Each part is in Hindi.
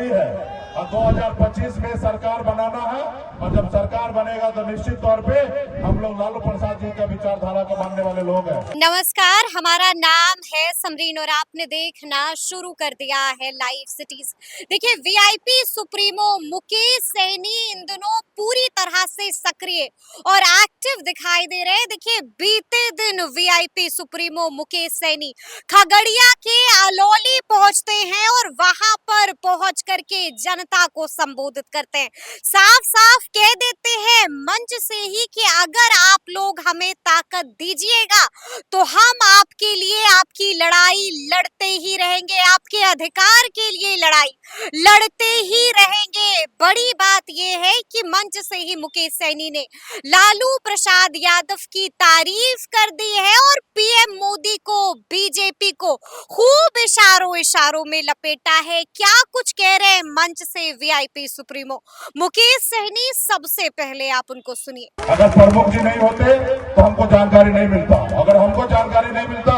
जरूरी है। और 2025 में सरकार बनाना है, और जब सरकार बनेगा तो निश्चित तौर पे हम लोग लालू प्रसाद जी का विचारधारा को मानने वाले लोग हैं। नमस्कार, हमारा नाम है समरीन और आपने देखना शुरू कर दिया है लाइव सिटीज। देखिए, वीआईपी सुप्रीमो मुकेश सहनी इन दिनों पूरी तरह से सक्रिय और एक्टिव दिखाई दे रहे हैं। देखिए, बीते दिन वीआईपी सुप्रीमो मुकेश सहनी खगड़िया के अलौली पहुंचते हैं और वहां पर पहुंच करके जनता को संबोधित करते हैं। साफ साफ कह देते हैं मंच से ही कि अगर आप लोग हमें ताकत दीजिएगा तो हम आपके लिए आपकी लड़ाई लड़ते ही रहेंगे, आपके अधिकार के लिए लड़ाई लड़ते ही रहेंगे। बड़ी बात यह है कि मंच से ही मुकेश सहनी ने लालू प्रसाद यादव की तारीफ कर दी है और पीएम मोदी को, बीजेपी को खूब इशारों में लपेटा है। क्या कुछ कह रहे हैं मंच से वीआईपी सुप्रीमो मुकेश सहनी, सबसे पहले आप उनको सुनिए। अगर प्रमुख जी नहीं होते तो हमको जानकारी नहीं मिलता, अगर हमको जानकारी नहीं मिलता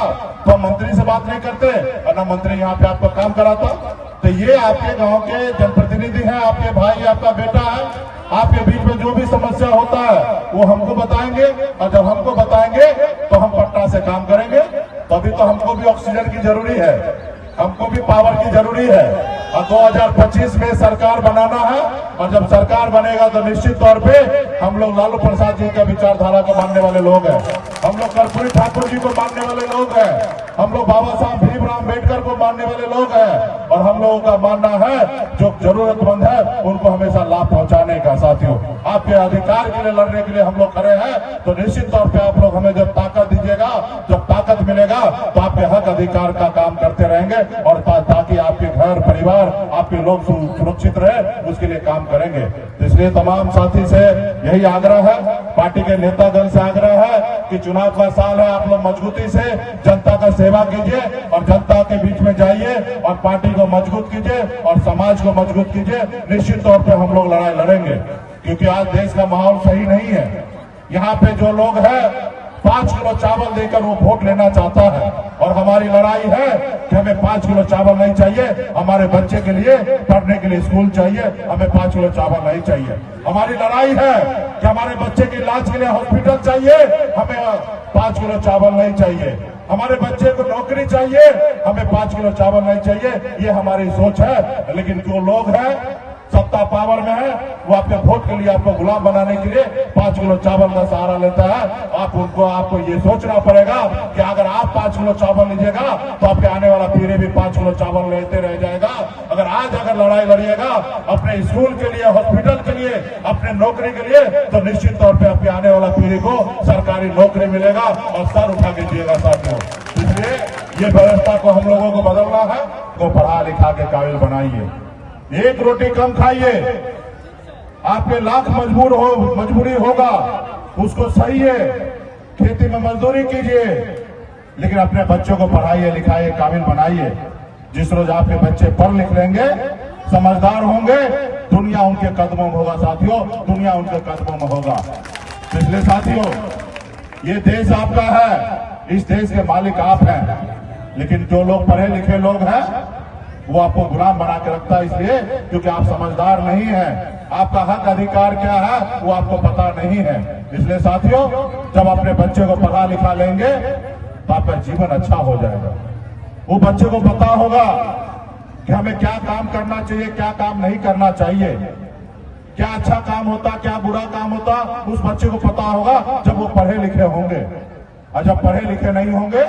तो हम मंत्री से बात नहीं करते और ना मंत्री यहाँ पे आपको काम कराता। तो ये आपके गांव के जनप्रतिनिधि हैं, आपके भाई, आपका बेटा है। आपके बीच में जो भी समस्या होता है वो हमको बताएंगे, और जब हमको बताएंगे तो हम पटना से काम करेंगे। तभी तो हमको भी ऑक्सीजन की जरूरी है, हमको भी पावर की जरूरी है। और 2025 में सरकार बनाना है, और जब सरकार बनेगा तो निश्चित तौर पे हम लोग लालू प्रसाद जी का विचारधारा को मानने वाले लोग हैं। हम लोग कर्पूरी ठाकुर जी को मानने वाले लोग हैं। हम लोग बाबा साहब भीमराव अम्बेडकर को मानने वाले लोग हैं। और हम लोगों का मानना है जो जरूरतमंद है उनको हमेशा लाभ पहुंचाने का। साथियों, आपके अधिकार के लिए लड़ने के लिए हम लोग खड़े हैं। तो निश्चित तौर पे आप लोग हमें जब ताकत दीजिएगा, जब ताकत मिलेगा तो आपके हक अधिकार का काम करते रहेंगे, और ताकि आपके घर परिवार, आपके लोग सुरक्षित रहे, उसके लिए काम करेंगे। इसलिए तमाम साथी से यही आग्रह है, पार्टी के नेतागण से आग्रह है कि चुनाव का साल है, आप लोग मजबूती से जनता का सेवा कीजिए और जनता के बीच में जाइए और पार्टी को मजबूत कीजिए और समाज को मजबूत कीजिए। निश्चित तौर पे हम लोग लड़ाई लड़ेंगे, क्योंकि आज देश का माहौल सही नहीं है। यहाँ पे जो लोग हैं 5 किलो चावल देकर वो वोट लेना चाहता है, और हमारी लड़ाई है कि हमें 5 किलो चावल नहीं चाहिए। हमारे बच्चे के लिए पढ़ने के लिए स्कूल चाहिए, हमें 5 किलो चावल नहीं चाहिए। हमारी लड़ाई है कि हमारे बच्चे की इलाज के लिए हॉस्पिटल चाहिए, हमें 5 किलो चावल नहीं चाहिए। हमारे बच्चे को नौकरी चाहिए, हमें 5 किलो चावल नहीं चाहिए। ये हमारी सोच है। लेकिन जो लोग हैं सत्ता पावर में है, वो आपके वोट के लिए, आपको गुलाम बनाने के लिए 5 किलो चावल का सहारा लेता है। आपको ये सोचना पड़ेगा कि अगर आप 5 किलो चावल लीजिएगा तो आपके आने वाला पीढ़ी भी 5 किलो चावल लेते रह जाएगा। अगर लड़ाई लड़िएगा अपने स्कूल के लिए, हॉस्पिटल के लिए, अपने नौकरी के लिए, तो निश्चित तौर पे आपके आने वाला पीढ़ी को सरकारी नौकरी मिलेगा और सर उठा के जिएगा। साथियों, इसलिए ये व्यवस्था को हम लोगों को बदलना है। तो पढ़ा लिखा के काबिल बनाइए, एक रोटी कम खाइए। आपके लाख मजबूरी होगा, उसको सहिए, खेती में मजदूरी कीजिए, लेकिन अपने बच्चों को पढ़ाइए, लिखाइए, काबिल बनाइए। जिस रोज आपके बच्चे पढ़ लिख लेंगे, समझदार होंगे, दुनिया उनके कदमों में होगा। साथियों, दुनिया उनके कदमों में होगा। इसलिए साथियों, ये देश आपका है, इस देश के मालिक आप हैं। लेकिन जो लोग पढ़े लिखे लोग हैं वो आपको गुलाम बना के रखता है, इसलिए क्योंकि आप समझदार नहीं हैं। आपका हक अधिकार क्या है वो आपको पता नहीं है। इसलिए साथियों, जब अपने बच्चे को पढ़ा लिखा लेंगे तो आपका जीवन अच्छा हो जाएगा। वो बच्चे को पता होगा कि हमें क्या काम करना चाहिए, क्या काम नहीं करना चाहिए, क्या अच्छा काम होता, क्या बुरा काम होता, उस बच्चे को पता होगा जब वो पढ़े लिखे होंगे। और जब पढ़े लिखे नहीं होंगे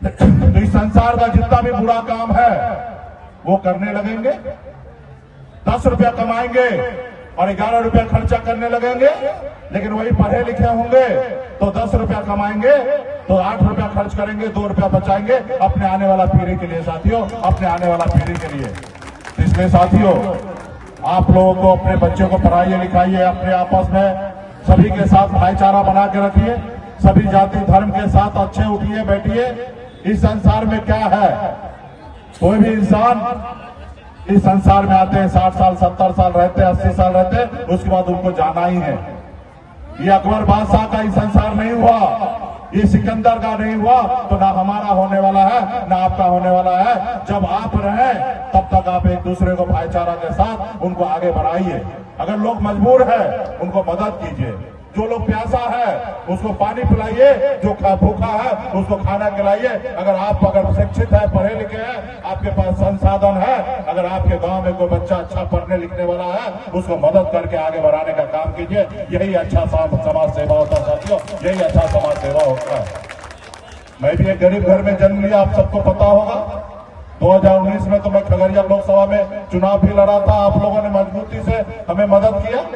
तो इस संसार का जितना भी बुरा काम है वो करने लगेंगे। 10 रुपया कमाएंगे और 11 रुपया खर्चा करने लगेंगे। लेकिन वही पढ़े लिखे होंगे तो 10 रुपया कमाएंगे तो 8 रुपया खर्च करेंगे, 2 रुपया बचाएंगे अपने आने वाला पीढ़ी के लिए। साथियों, अपने आने वाला पीढ़ी के लिए। इसलिए साथियों, आप लोगों को अपने बच्चों को पढ़ाइए, लिखाइए, अपने आपस में सभी के साथ भाईचारा बना के रखिए, सभी जाति धर्म के साथ अच्छे उठिए बैठिए। इस संसार में क्या है, कोई भी इंसान इस संसार में आते हैं 60 साल 70 साल रहते हैं, 80 साल रहते हैं, उसके बाद उनको जाना ही है। ये अकबर बादशाह का इस संसार नहीं हुआ। ये सिकंदर का नहीं हुआ तो ना हमारा होने वाला है ना आपका होने वाला है। जब आप रहे तब तक आप एक दूसरे को भाईचारा के साथ उनको आगे बढ़ाइए। अगर लोग मजबूर है उनको मदद कीजिए, जो लोग प्यासा है उसको पानी पिलाइए, जो भूखा है उसको खाना खिलाइए। अगर शिक्षित है, पढ़े लिखे हैं, आपके पास संसाधन है, अगर आपके गांव में कोई बच्चा अच्छा पढ़ने लिखने वाला है उसको मदद करके आगे बढ़ाने का काम कीजिए। यही अच्छा समाज सेवा होता है साथियों, यही अच्छा समाज सेवा होता है। मैं भी एक गरीब घर में जन्म लिया, आप सबको पता होगा। 2019 में तो मैं खगड़िया लोकसभा में चुनाव भी लड़ा था, आप लोगों ने मजबूती से हमें मदद किया।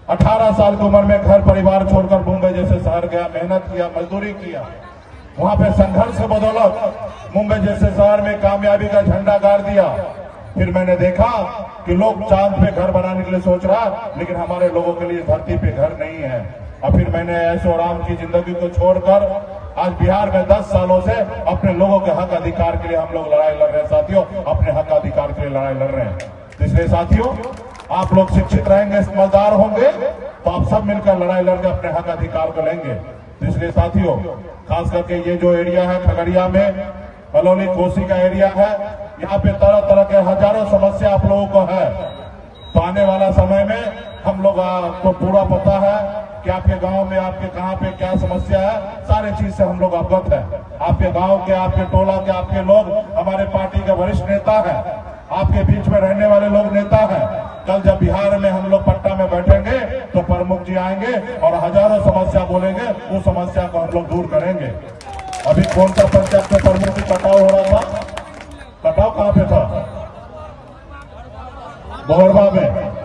18 साल की उम्र में घर परिवार छोड़कर मुंबई जैसे शहर गया, मेहनत किया, मजदूरी किया। वहां पे संघर्ष के बदौलत मुंबई जैसे शहर में कामयाबी का झंडा गाड़ दिया। फिर मैंने देखा कि लोग चांद पे घर बनाने के लिए सोच रहा, लेकिन हमारे लोगों के लिए धरती पे घर नहीं है। और फिर मैंने ऐशो आराम की जिंदगी को छोड़कर आज बिहार में 10 सालों से अपने लोगों के हक अधिकार के लिए हम लोग लड़ाई लड़ रहे हैं साथियों, अपने हक अधिकार के लिए लड़ाई लड़ रहे हैं। इसलिए साथियों, आप लोग शिक्षित रहेंगे, समझदार होंगे तो आप सब मिलकर लड़ाई लड़के अपने हक अधिकार को लेंगे। इसलिए साथियों, खास करके ये जो एरिया है खगड़िया में, बलौनी कोसी का एरिया है, यहाँ पे तरह तरह के हजारों समस्या आप लोगों को है। तो आने वाला समय में हम लोग आपको पूरा पता है कि आपके गांव में आपके कहां पे क्या समस्या है, सारे चीज से हम लोग अवगत है। आपके गांव के, आपके टोला के, आपके लोग हमारे पार्टी के वरिष्ठ नेता है, आपके बीच में रहने वाले लोग नेता हैं। कल जब बिहार में हम लोग पट्टा में बैठेंगे तो प्रमुख जी आएंगे और हजारों समस्या बोलेंगे, उस समस्या को हम लोग दूर करेंगे। अभी कौन सा पंचायत में प्रमुख जी कटाव हो रहा था? कटाव कहाँ पे था? बोहरबा में।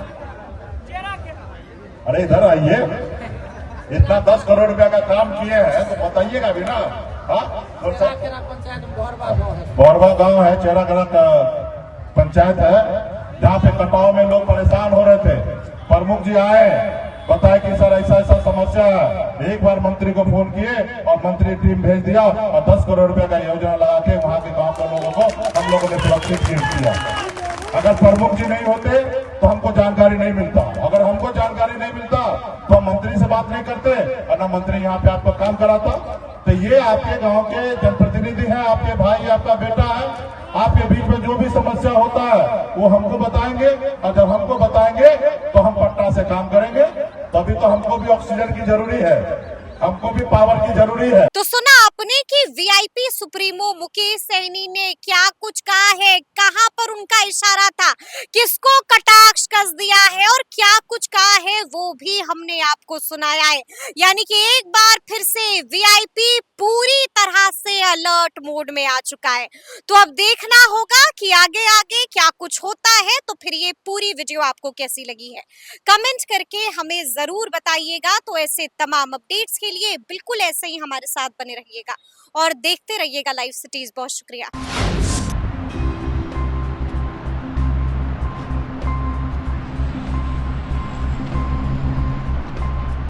अरे इधर आइए, इतना 10 करोड़ रुपया का काम किए हैं तो बताइएगा भी ना। बोहरबा गांव है, चेहरा का पंचायत है, जहाँ पे कटाव में लोग परेशान हो रहे थे। प्रमुख जी आए, बताया कि सर ऐसा ऐसा समस्या है। एक बार मंत्री को फोन किए और मंत्री टीम भेज दिया और 10 करोड़ रुपए का योजना लगा के वहां के गांव के लोगों को हम लोगों ने सुरक्षित किया। अगर प्रमुख जी नहीं होते तो हमको जानकारी नहीं मिलता, अगर हमको जानकारी नहीं मिलता तो हम मंत्री से बात नहीं करते और न मंत्री यहाँ पे आपका काम कराता। तो ये आपके गांव के जनप्रतिनिधि हैं, आपके भाई, आपका बेटा है। आपके बीच में जो भी समस्या होता है वो हमको बताएंगे, और जब हमको बताएंगे तो हम पट्टा से काम करेंगे। तभी तो हमको भी ऑक्सीजन की जरूरी है, हमको भी पावर की जरूरी है। तो सुना आपने कि वीआईपी सुप्रीमो मुकेश सहनी ने क्या कुछ कहा है, कहां पर उनका इशारा था, किसको कटाक्ष कस दिया है और क्या कुछ कहा है वो भी हमने आपको सुनाया है। यानी कि एक बार फिर से वीआईपी पूरी तरह से अलर्ट मोड में आ चुका है। तो अब देखना होगा कि आगे आगे क्या कुछ होता है। तो फिर ये पूरी वीडियो आपको कैसी लगी है कमेंट करके हमें जरूर बताइएगा। तो ऐसे तमाम अपडेट्स के लिए बिल्कुल ऐसे ही हमारे साथ बने रहिएगा और देखते रहिएगा लाइव सिटीज। बहुत शुक्रिया।